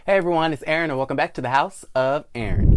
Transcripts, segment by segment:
Hey everyone, it's Aaron and welcome back to the House of Aaron.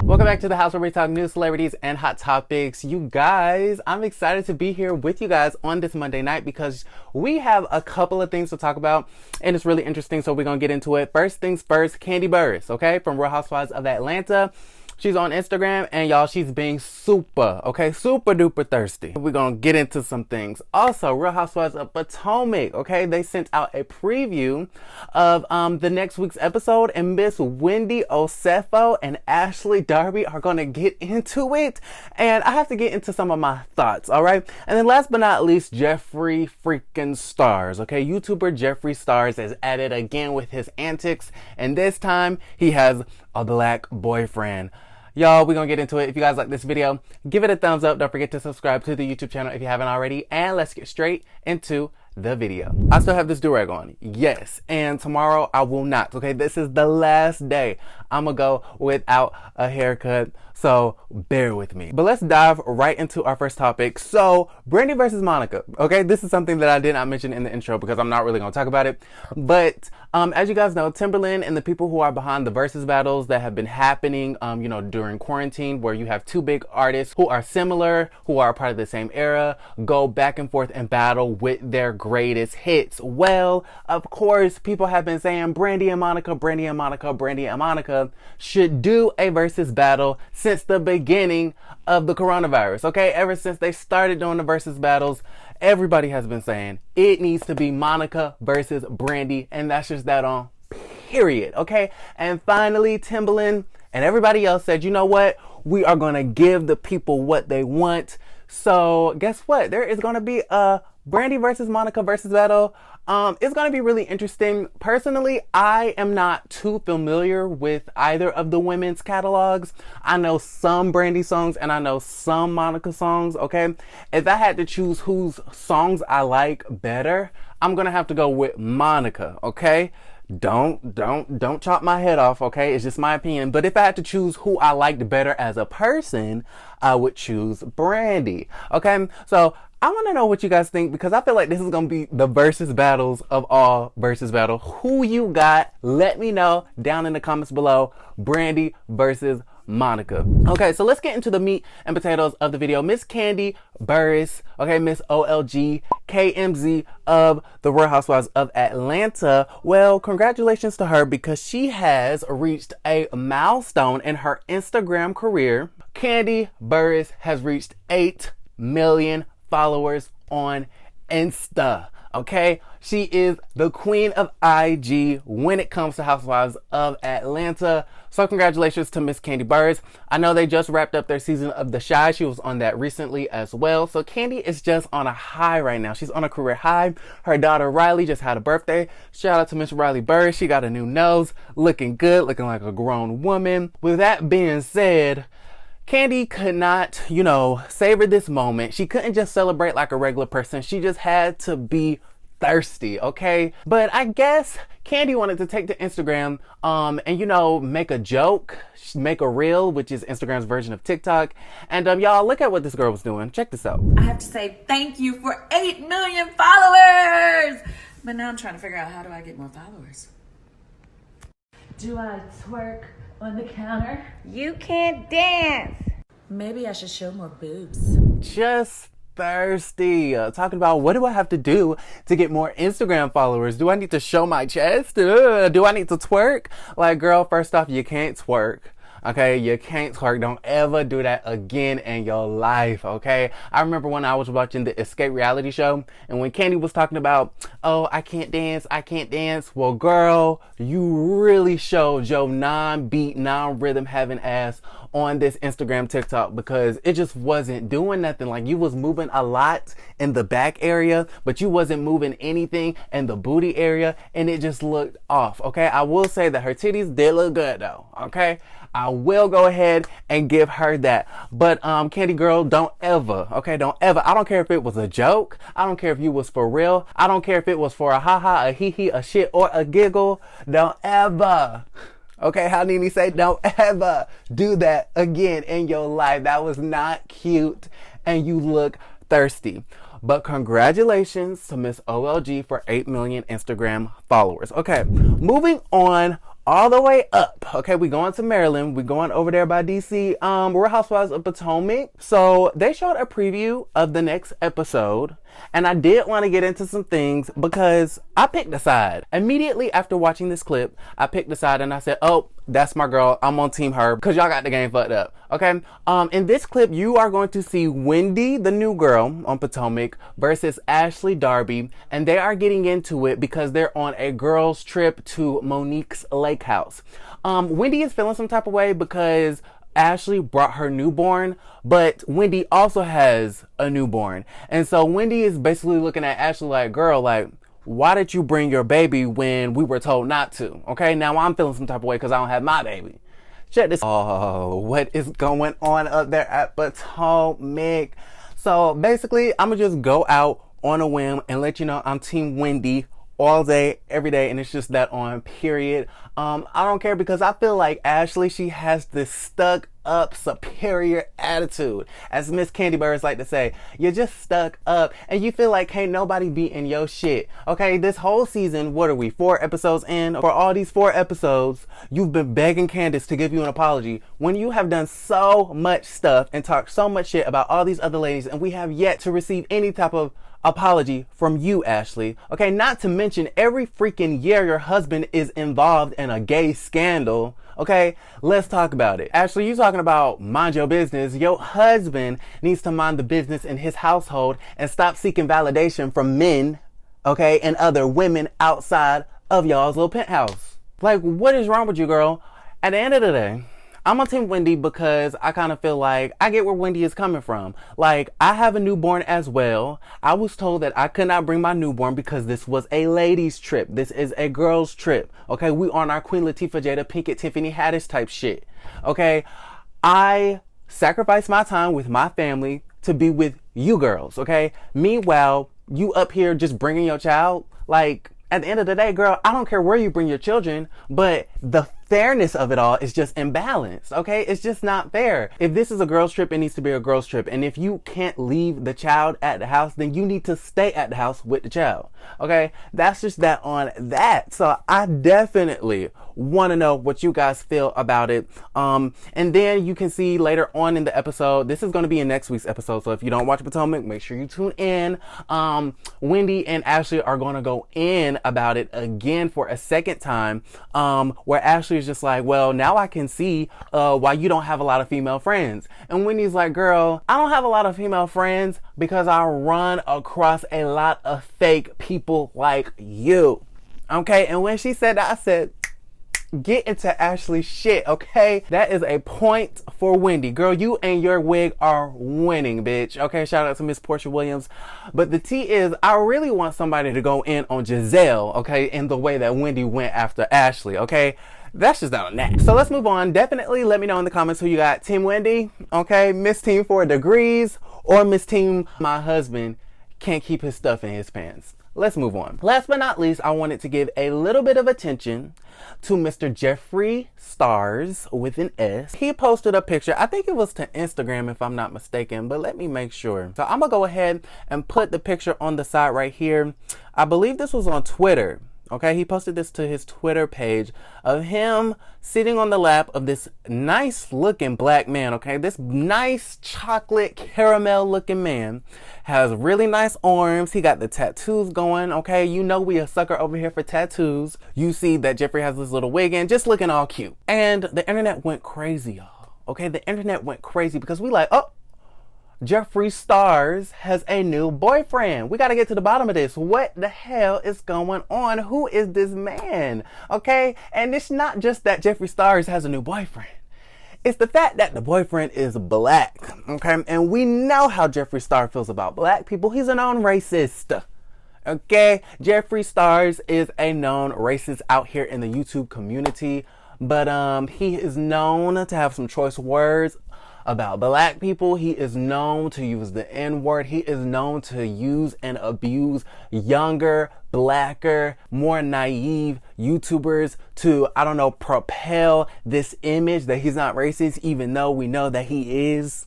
Welcome back to the house where we talk news, celebrities, and hot topics. You guys, I'm excited to be here with you guys on this Monday night because we have a couple of things to talk about and it's really interesting, so we're gonna get into it. First things first, Kandi Burruss, okay, from Real Housewives of Atlanta. She's on Instagram and y'all, she's being super duper thirsty. We're gonna get into some things. Also, Real Housewives of Potomac, okay? They sent out a preview of the next week's episode and Miss Wendy Osefo and Ashley Darby are gonna get into it. And I have to get into some of my thoughts, all right? And then last but not least, Jeffree freaking Stars, okay? YouTuber Jeffree Stars is at it again with his antics. And this time he has a black boyfriend. Y'all, we're gonna get into it. If you guys like this video, give it a thumbs up. Don't forget to subscribe to the YouTube channel if you haven't already. And let's get straight into the video. I still have this do-rag on. Yes. And tomorrow I will not. Okay. This is the last day I'm gonna go without a haircut. So bear with me. But let's dive right into our first topic. So Brandy versus Monica. Okay. This is something that I did not mention in the intro because I'm not really gonna talk about it. But as you guys know, Timberland and the people who are behind the versus battles that have been happening, you know, during quarantine, where you have two big artists who are similar, who are part of the same era, go back and forth and battle with their greatest hits. Well, of course, people have been saying Brandy and Monica should do a versus battle since the beginning of the coronavirus. Okay, ever since they started doing the versus battles, everybody has been saying it needs to be Monica versus Brandy, and that's just that on period. Okay, and finally Timberland and everybody else said, you know what, we are gonna give the people what they want. So guess what, there is gonna be a Brandy versus Monica versus battle. It's gonna be really interesting. Personally, I am not too familiar with either of the women's catalogs. I know some Brandy songs and I know some Monica songs, okay? If I had to choose whose songs I like better, I'm gonna have to go with Monica, okay? Don't chop my head off, okay? It's just my opinion. But if I had to choose who I liked better as a person, I would choose Brandy, okay? So I want to know what you guys think because I feel like this is going to be the versus battles of all versus battle. Who you got? Let me know down in the comments below. Brandy versus Monica. Okay, so let's get into the meat and potatoes of the video. Miss Kandi Burruss, okay, Miss OLG KMZ of the Real Housewives of Atlanta. Well, congratulations to her because she has reached a milestone in her Instagram career. Kandi Burruss has reached 8 million followers on Insta. Okay, she is the queen of IG when it comes to Housewives of Atlanta. So congratulations to Miss Kandi Burruss. I know they just wrapped up their season of The Chi. She was on that recently as well. So Kandi is just on a high right now. She's on a career high. Her daughter Riley just had a birthday. Shout out to Miss Riley Burruss. She got a new nose, looking good, looking like a grown woman. With that being said, Kandi could not, you know, savor this moment. She couldn't just celebrate like a regular person. She just had to be thirsty, okay? But I guess Kandi wanted to take to Instagram and, you know, make a joke, make a reel, which is Instagram's version of TikTok. And y'all, look at what this girl was doing. Check this out. I have to say thank you for 8 million followers. But now I'm trying to figure out, how do I get more followers? Do I twerk on the counter? You can't dance. Maybe I should show more boobs. Just thirsty. Talking about what do I have to do to get more Instagram followers? Do I need to show my chest? Do I need to twerk? Like, girl, first off, you can't twerk. Okay, you can't twerk. Don't ever do that again in your life, okay? I remember when I was watching the Escape reality show and when Kandi was talking about, oh, I can't dance. Well, girl, you really showed your non-beat, non-rhythm having ass on this Instagram TikTok because it just wasn't doing nothing. Like, you was moving a lot in the back area, but you wasn't moving anything in the booty area, and it just looked off, okay? I will say that her titties did look good though, okay? I will go ahead and give her that. But Kandi girl, don't ever, okay, don't ever. I don't care if it was a joke. I don't care if you was for real. I don't care if it was for a ha-ha, a hee-hee, a shit, or a giggle. Don't ever, okay, how Nene say, don't ever do that again in your life. That was not cute and you look thirsty. But congratulations to Miss OLG for 8 million Instagram followers. Okay, moving on all the way up. Okay, we going to Maryland. We going over there by DC. Real Housewives of Potomac. So they showed a preview of the next episode. And I did want to get into some things because I picked a side. Immediately after watching this clip, I picked a side and I said, oh, that's my girl. I'm on Team Her because y'all got the game fucked up. Okay. In this clip, you are going to see Wendy, the new girl on Potomac, versus Ashley Darby. And they are getting into it because they're on a girls' trip to Monique's lake house. Wendy is feeling some type of way because Ashley brought her newborn, but Wendy also has a newborn. And so Wendy is basically looking at Ashley like, girl, like, why did you bring your baby when we were told not to? Okay, now I'm feeling some type of way because I don't have my baby. Check this. Oh, what is going on up there at Potomac? So basically, I'm gonna just go out on a whim and let you know I'm Team Wendy all day, every day, and it's just that on, period. I don't care because I feel like Ashley, she has this stuck up superior attitude. As Miss Kandi Burruss like to say, you're just stuck up and you feel like can't nobody be in your shit. Okay, this whole season, what are we, 4 episodes in? For all these 4 episodes, you've been begging Candace to give you an apology when you have done so much stuff and talked so much shit about all these other ladies, and we have yet to receive any type of apology from you, Ashley. Okay, not to mention every freaking year your husband is involved in a gay scandal. Okay, let's talk about it. Ashley, you talking about mind your business. Your husband needs to mind the business in his household and stop seeking validation from men, okay, and other women outside of y'all's little penthouse. Like, what is wrong with you, girl? At the end of the day, I'm on Team Wendy because I kind of feel like I get where Wendy is coming from. Like, I have a newborn as well. I was told that I could not bring my newborn because this was a ladies' trip. This is a girls' trip. Okay, we on our Queen Latifah, Jada Pinkett, Tiffany Haddish type shit. Okay, I sacrificed my time with my family to be with you girls. Okay, meanwhile, you up here just bringing your child. Like, at the end of the day, girl, I don't care where you bring your children, but the fairness of it all is just imbalanced, okay? It's just not fair. If this is a girls' trip, it needs to be a girls' trip. And if you can't leave the child at the house, then you need to stay at the house with the child, okay? That's just that on that. So I definitely want to know what you guys feel about it. And then you can see later on in the episode, this is going to be in next week's episode. So if you don't watch Potomac, make sure you tune in. Wendy and Ashley are going to go in about it again for a second time, where Ashley is just like, well, now I can see why you don't have a lot of female friends. And Wendy's like, girl, I don't have a lot of female friends because I run across a lot of fake people like you. Okay, and when she said that, I said, get into Ashley's shit, okay? That is a point for Wendy. Girl, you and your wig are winning, bitch. Okay, shout out to Miss Portia Williams. But the tea is, I really want somebody to go in on Giselle, okay, in the way that Wendy went after Ashley, okay? That's just not on that. So let's move on. Definitely let me know in the comments who you got. Team Wendy, okay? Miss Team 4 Degrees, or Miss Team my husband can't keep his stuff in his pants. Let's move on. Last but not least, I wanted to give a little bit of attention to Mr. Jeffree Stars with an S. He posted a picture. I think it was to Instagram if I'm not mistaken, but let me make sure. So I'm gonna go ahead and put the picture on the side right here. I believe this was on Twitter. Okay, he posted this to his Twitter page of him sitting on the lap of this nice looking black man. Okay, this nice chocolate caramel looking man has really nice arms. He got the tattoos going. Okay, you know we a sucker over here for tattoos. You see that Jeffree has this little wig in, just looking all cute. And the internet went crazy, y'all. Okay, the internet went crazy because we like, oh, Jeffree Stars has a new boyfriend. We got to get to the bottom of this. What the hell is going on? Who is this man? Okay, and it's not just that Jeffree Stars has a new boyfriend. It's the fact that the boyfriend is black, okay? And we know how Jeffree Star feels about black people. He's a known racist, okay? Jeffree Stars is a known racist out here in the YouTube community, but he is known to have some choice words about black people. He is known to use the N-word. He is known to use and abuse younger, blacker, more naive YouTubers to, I don't know, propel this image that he's not racist, even though we know that he is.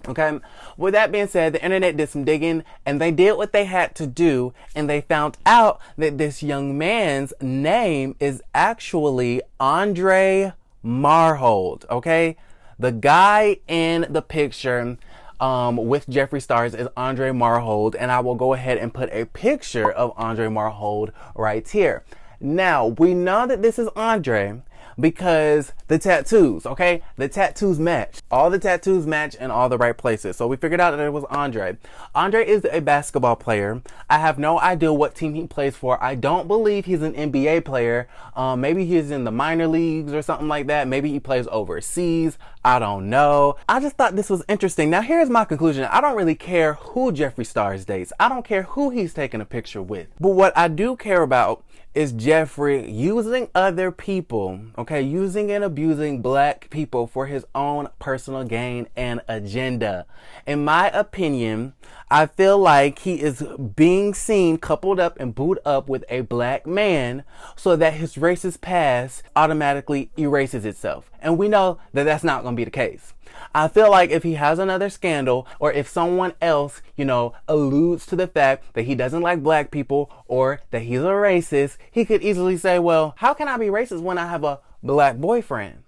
Okay, with that being said, the internet did some digging and they did what they had to do, and they found out that this young man's name is actually Andre Marhold. Okay, the guy in the picture with Jeffree Stars is Andre Marhold, and I will go ahead and put a picture of Andre Marhold right here. Now, we know that this is Andre because the tattoos, okay? The tattoos match. All the tattoos match in all the right places. So we figured out that it was Andre. Andre is a basketball player. I have no idea what team he plays for. I don't believe he's an NBA player. Maybe he's in the minor leagues or something like that. Maybe he plays overseas. I don't know. I just thought this was interesting. Now, here's my conclusion. I don't really care who Jeffree Stars dates. I don't care who he's taking a picture with. But what I do care about is Jeffree using other people, okay, using and abusing black people for his own personal gain and agenda. In my opinion, I feel like he is being seen coupled up and booed up with a black man so that his racist past automatically erases itself. And we know that that's not going to be the case. I feel like if he has another scandal, or if someone else, alludes to the fact that he doesn't like black people or that he's a racist, he could easily say, well, how can I be racist when I have a black boyfriend?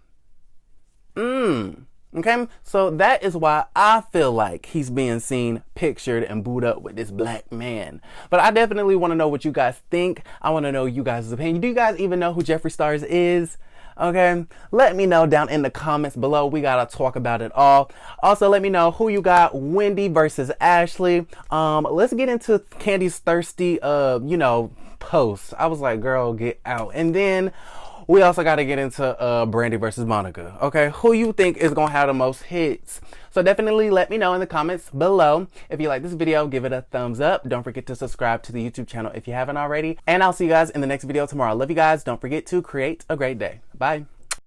Okay, so that is why I feel like he's being seen, pictured, and booed up with this black man. But I definitely want to know what you guys think. I want to know you guys' opinion. Do you guys even know who Jeffree Stars is? Okay, let me know down in the comments below. We gotta talk about it all. Also, let me know who you got, Wendy versus Ashley. Let's get into Kandi's thirsty, post. I was like, girl, get out. And then we also got to get into Brandy versus Monica. Okay, who you think is gonna have the most hits? So definitely let me know in the comments below. If you like this video, give it a thumbs up. Don't forget to subscribe to the YouTube channel if you haven't already. And I'll see you guys in the next video tomorrow. Love you guys. Don't forget to create a great day. Bye.